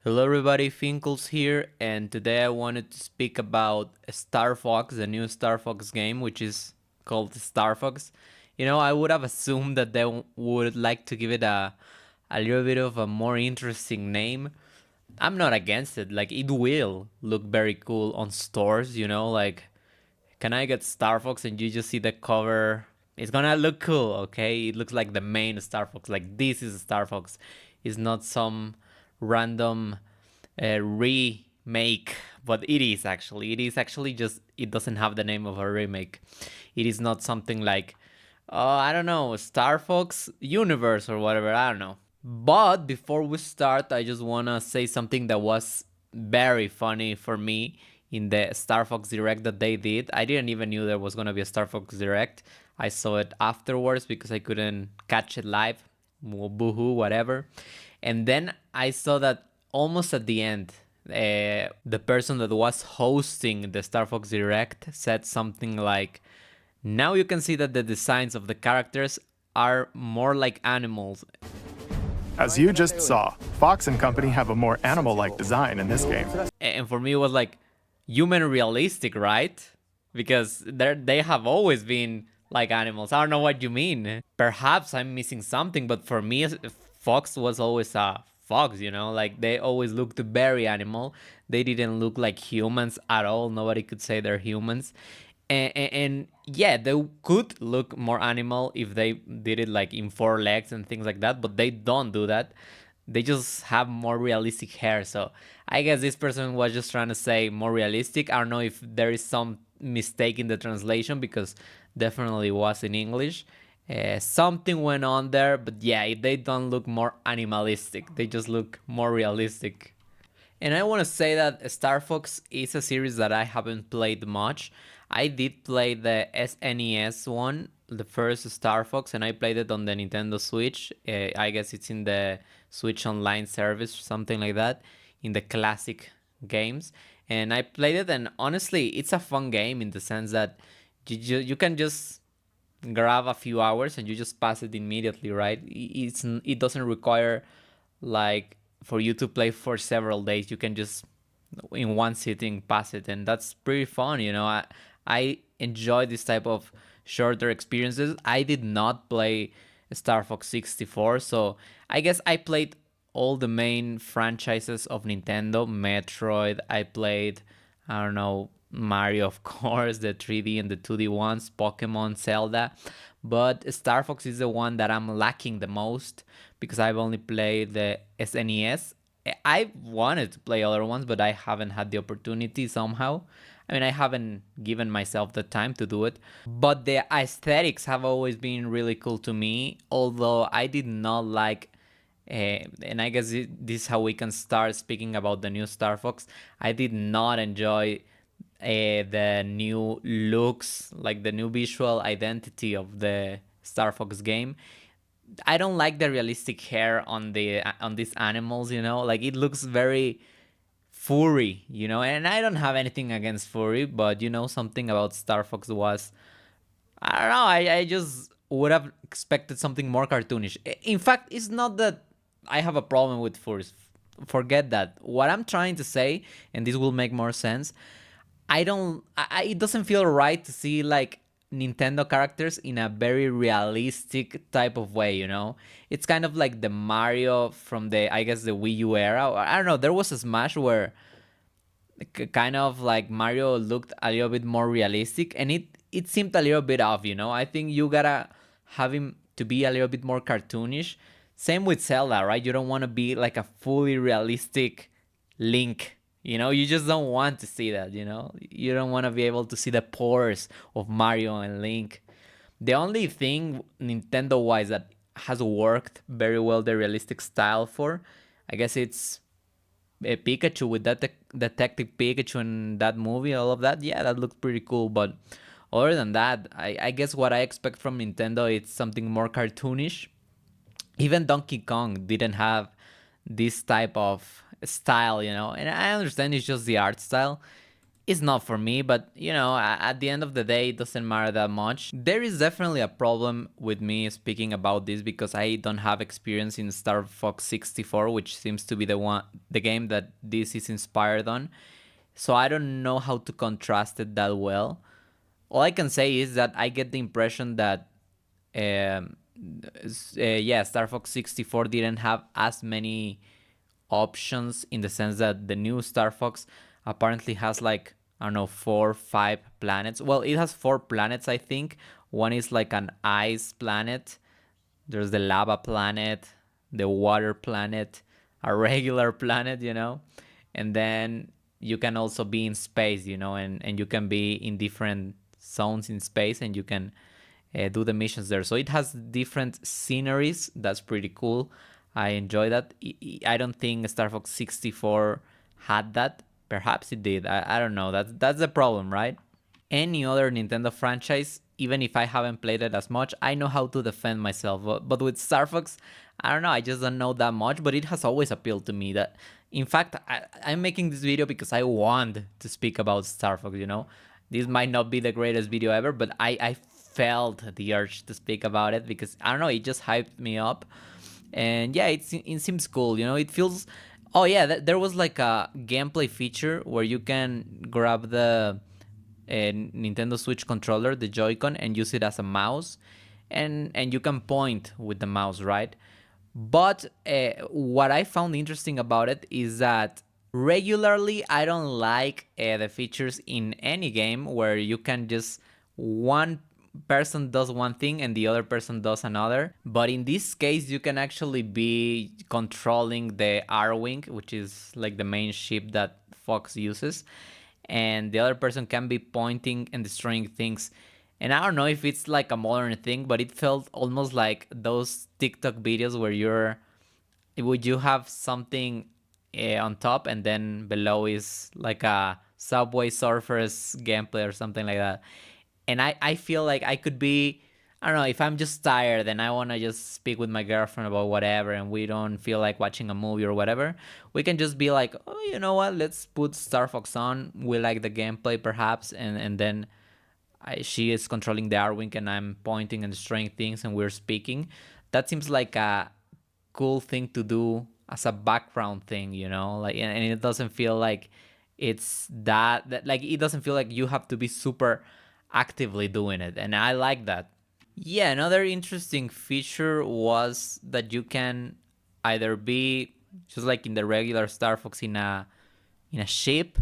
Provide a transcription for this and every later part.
Hello everybody, Finkles here, and today I wanted to speak about StarFox, the new StarFox game, which is called StarFox. I would have assumed that they would like to give it a little bit of a more interesting name. I'm not against it, like it will look very cool on stores, like can I get StarFox and you just see the cover? It's gonna look cool, okay? It looks like the main StarFox, like this is StarFox. It's not some random remake, but it is actually. It is actually just it doesn't have the name of a remake. It is not something like I don't know, Star Fox Universe or whatever. I don't know. But before we start, I just wanna say something that was very funny for me in the Star Fox Direct that they did. I didn't even knew there was gonna be a Star Fox Direct. I saw it afterwards because I couldn't catch it live. Boohoo, whatever. And then I saw that almost at the end, the person that was hosting the Star Fox Direct said something like, "Now you can see that the designs of the characters are more like animals." As you just saw, Fox and Company have a more animal-like design in this game. And for me, it was like human realistic, right? Because they have always been like animals. I don't know what you mean. Perhaps I'm missing something, but for me, Fox was always a fox, like they always looked very animal. They didn't look like humans at all. Nobody could say they're humans. And yeah, they could look more animal if they did it like in four legs and things like that, but they don't do that. They just have more realistic hair. So I guess this person was just trying to say more realistic. I don't know if there is some mistake in the translation because definitely was in English. Something went on there, but yeah, they don't look more animalistic. They just look more realistic. And I want to say that Star Fox is a series that I haven't played much. I did play the SNES one, the first Star Fox, and I played it on the Nintendo Switch. I guess it's in the Switch Online service, something like that, in the classic games. And I played it, and honestly, it's a fun game in the sense that you can just grab a few hours and you just pass it immediately, right? It doesn't require like for you to play for several days. You can just in one sitting pass it, and that's pretty fun. I enjoy this type of shorter experiences. I did not play Star Fox 64, so I guess I played all the main franchises of Nintendo. Metroid, I played, I don't know, Mario, of course, the 3D and the 2D ones, Pokemon, Zelda. But Star Fox is the one that I'm lacking the most because I've only played the SNES. I wanted to play other ones, but I haven't had the opportunity somehow. I mean, I haven't given myself the time to do it. But the aesthetics have always been really cool to me, although I did not like and I guess this is how we can start speaking about the new Star Fox. I did not enjoy the new looks, like the new visual identity of the Star Fox game. I don't like the realistic hair on these animals. Like it looks very furry. And I don't have anything against furry, but something about Star Fox was I don't know. I just would have expected something more cartoonish. In fact, it's not that I have a problem with furries. Forget that. What I'm trying to say, and this will make more sense, I don't. It doesn't feel right to see like Nintendo characters in a very realistic type of way. It's kind of like the Mario from the I guess the Wii U era. I don't know. There was a Smash where kind of like Mario looked a little bit more realistic, and it seemed a little bit off. I think you gotta have him to be a little bit more cartoonish. Same with Zelda, right? You don't want to be like a fully realistic Link. You just don't want to see that. You don't want to be able to see the pores of Mario and Link. The only thing Nintendo wise that has worked very well the realistic style for, I guess it's Pikachu with that Detective Pikachu in that movie, all of that. Yeah, that looked pretty cool. But other than that, I guess what I expect from Nintendo it's something more cartoonish. Even Donkey Kong didn't have this type of style, and I understand it's just the art style. It's not for me, but at the end of the day, it doesn't matter that much. There is definitely a problem with me speaking about this because I don't have experience in StarFox 64, which seems to be the game that this is inspired on. So I don't know how to contrast it that well. All I can say is that I get the impression that um, yeah, StarFox 64 didn't have as many options in the sense that the new StarFox apparently has like, I don't know, 4 5 planets. Well, it has 4 planets, I think. One is like an ice planet. There's the lava planet, the water planet, a regular planet, and then you can also be in space, and you can be in different zones in space, and you can do the missions there. So it has different sceneries. That's pretty cool. I enjoy that. I don't think StarFox 64 had that. Perhaps it did. I don't know. That's the problem, right? Any other Nintendo franchise, even if I haven't played it as much, I know how to defend myself. But with StarFox, I don't know. I just don't know that much. But it has always appealed to me. That, in fact, I'm making this video because I want to speak about StarFox. This might not be the greatest video ever, but I felt the urge to speak about it because I don't know. It just hyped me up, and yeah, it seems cool. It feels. Oh yeah, there was like a gameplay feature where you can grab the Nintendo Switch controller, the Joy-Con, and use it as a mouse, and you can point with the mouse, right? But what I found interesting about it is that regularly I don't like the features in any game where you can just one person does one thing and the other person does another. But in this case, you can actually be controlling the R-Wing, which is like the main ship that Fox uses, and the other person can be pointing and destroying things. And I don't know if it's like a modern thing, but it felt almost like those TikTok videos where would you have something on top and then below is like a Subway Surfers gameplay or something like that. And I feel like I could be, I don't know, if I'm just tired and I want to just speak with my girlfriend about whatever and we don't feel like watching a movie or whatever, we can just be like, oh, you know what, let's put StarFox on. We like the gameplay perhaps, and then she is controlling the R-Wing and I'm pointing and destroying things and we're speaking. That seems like a cool thing to do as a background thing, like, and it doesn't feel like it's that like it doesn't feel like you have to be super actively doing it, and I like that. Yeah, another interesting feature was that you can either be just like in the regular StarFox in a ship,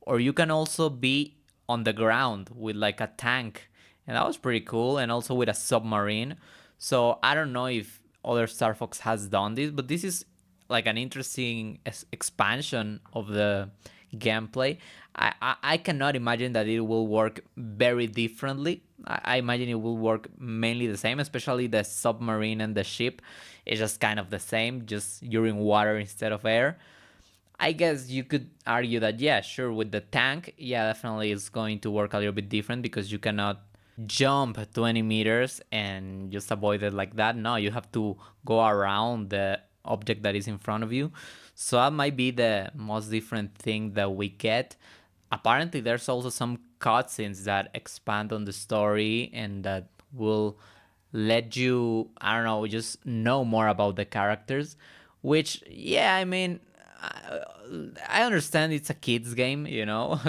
or you can also be on the ground with like a tank, and that was pretty cool, and also with a submarine. So I don't know if other StarFox has done this, but this is like an interesting expansion of the gameplay. I cannot imagine that it will work very differently. I imagine it will work mainly the same, especially the submarine and the ship. It's just kind of the same, just you're in water instead of air. I guess you could argue that, yeah, sure, with the tank, yeah, definitely it's going to work a little bit different because you cannot jump 20 meters and just avoid it like that. No, you have to go around the object that is in front of you. So that might be the most different thing that we get. Apparently, there's also some cutscenes that expand on the story and that will let you, I don't know, just know more about the characters. Which, yeah, I mean, I understand it's a kids game,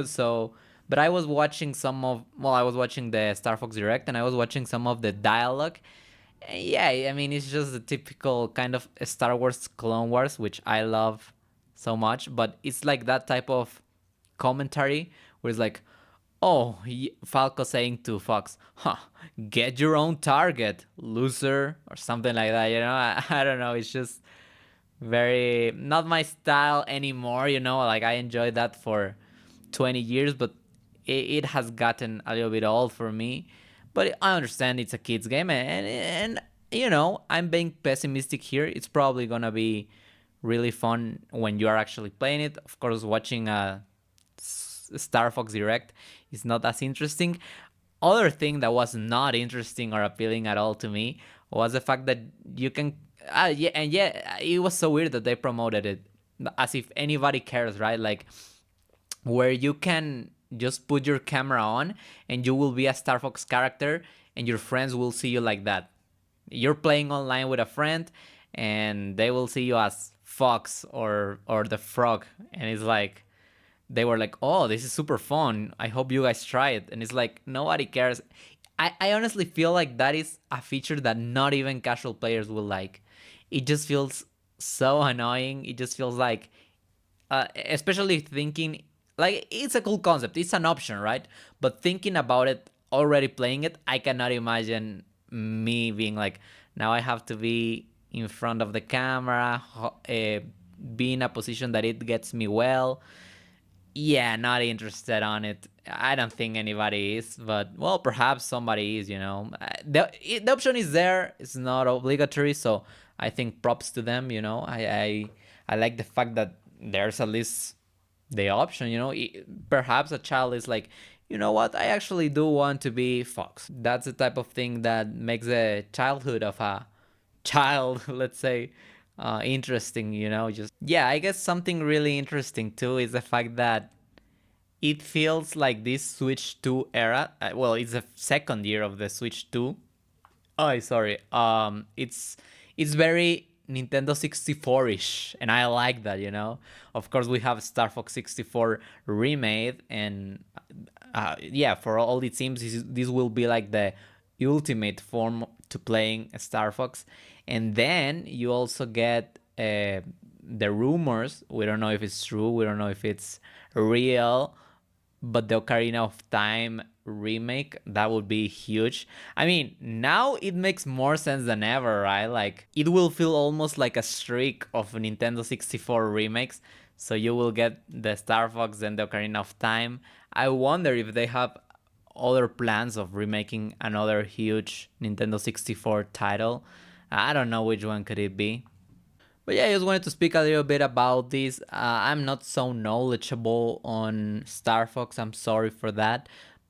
so, but I was watching I was watching the Star Fox Direct and I was watching some of the dialogue. Yeah, I mean, it's just the typical kind of Star Wars Clone Wars, which I love so much, but it's like that type of commentary where it's like, oh, Falco saying to Fox, huh, get your own target, loser, or something like that, I don't know, it's just very not my style anymore, like I enjoyed that for 20 years, but it has gotten a little bit old for me. But I understand it's a kids game, and I'm being pessimistic here. It's probably gonna be really fun when you are actually playing it. Of course, watching a Star Fox Direct is not as interesting. Other thing that was not interesting or appealing at all to me was the fact that you can yeah, and yeah, it was so weird that they promoted it as if anybody cares, right? Like, where you can just put your camera on and you will be a StarFox character and your friends will see you like that. You're playing online with a friend and they will see you as Fox or the Frog, and it's like they were like, "Oh, this is super fun. I hope you guys try it." And it's like nobody cares. I honestly feel like that is a feature that not even casual players will like. It just feels so annoying. It just feels like, especially thinking like it's a cool concept. It's an option, right? But thinking about it, already playing it, I cannot imagine me being like, now I have to be in front of the camera, be in a position that it gets me well. Yeah, not interested on it. I don't think anybody is, but well, perhaps somebody is. The option is there. It's not obligatory, so I think props to them. I like the fact that there's at least the option. Perhaps a child is like, you know what? I actually do want to be Fox. That's the type of thing that makes the childhood of a child, let's say, interesting. Just yeah, I guess something really interesting too is the fact that it feels like this Switch 2 era. Well, it's the second year of the Switch 2. Oh, sorry. It's very Nintendo 64-ish, and I like that. Of course, we have Star Fox 64 remade, and yeah, for all it seems, this will be like the ultimate form to playing Star Fox. And then you also get the rumors. We don't know if it's true. We don't know if it's real, but the Ocarina of Time remake, that would be huge. I mean, now it makes more sense than ever, right? Like, it will feel almost like a streak of Nintendo 64 remakes. So you will get the Star Fox and the Ocarina of Time. I wonder if they have other plans of remaking another huge Nintendo 64 title. I don't know which one could it be. But yeah, I just wanted to speak a little bit about this. I'm not so knowledgeable on Star Fox. I'm sorry for that.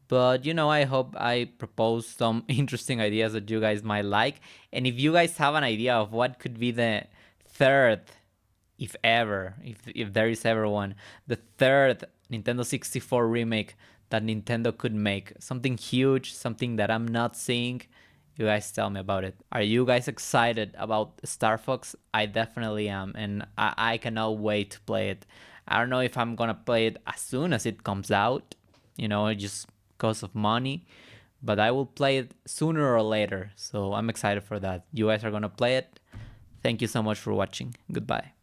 But I hope I propose some interesting ideas that you guys might like. And if you guys have an idea of what could be the third, if ever, if there is ever one, the third Nintendo 64 remake that Nintendo could make, something huge, something that I'm not seeing, you guys tell me about it. Are you guys excited about Star Fox? I definitely am, and I cannot wait to play it. I don't know if I'm gonna play it as soon as it comes out, just because of money, but I will play it sooner or later, so I'm excited for that. You guys are gonna play it. Thank you so much for watching. Goodbye.